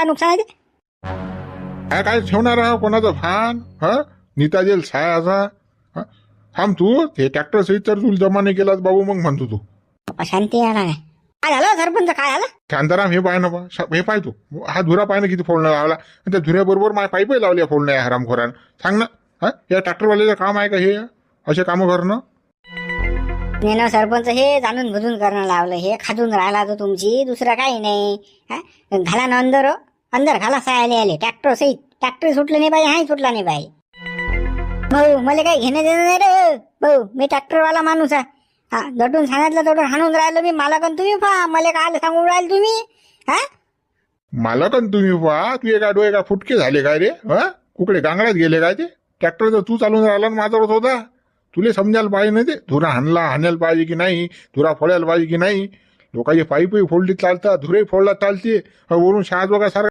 काय नुकसान आहे ते? काय ठेवणार आहो कोणाचं भान? नीता जेल छायाचा. थांब तू, ते ट्रॅक्टर सहित तर तुला जमा नाही केलाच बाबू, मग म्हणतो तू. बाप्पा शांती आला काय झालं सरपंच, काय झालं? शांताराम हे पाय ना बा, हे पाय तू, हा धुरा पाय ना किती फोडणं लावला. त्या धुऱ्याबरोबर माझ्या पाईपही लावल्या फोडणं या हरामखोरानं. सांग ना, या ट्रॅक्टरवाल्याचं काम आहे का हे असे कामं करणं? नाही ना सरपंच, हे जाणून बुजून करणं लावलं, हे खाजून राहिला तो तुमची, दुसरं काही नाही. घाला ना अंदर, अंदर घाला सायाले आले ट्रॅक्टर सहित. ट्रॅक्टर सुटलं नाही पाहिजे, हाही सुटला नाही पाहिजे. भाऊ मला काही घेणं देणं नाही रे भाऊ, मी ट्रॅक्टरवाला माणूस आहे. दटून सांगितलं तेवढं हाणून राहिलं मी. मालकन तुम्ही पहा, मला काय सांगून राहिले तुम्ही? मालकन तुम्ही पहा, तू एका डोळे का फुटके झाले काय रे? कुकडे गांगड्यात गेले काय ते? ट्रॅक्टर तर तू चालून राहिला ना माझ्यावर होता. तुले समजायला पाहिजे ना ते, धुरा हाणायला पाहिजे की नाही, धुरा फोडायला पाहिजे की नाही. लोकांचे पाईपही फोडली चालतात, धुरे फोडला चालते, वरून शहाज बघा सारखं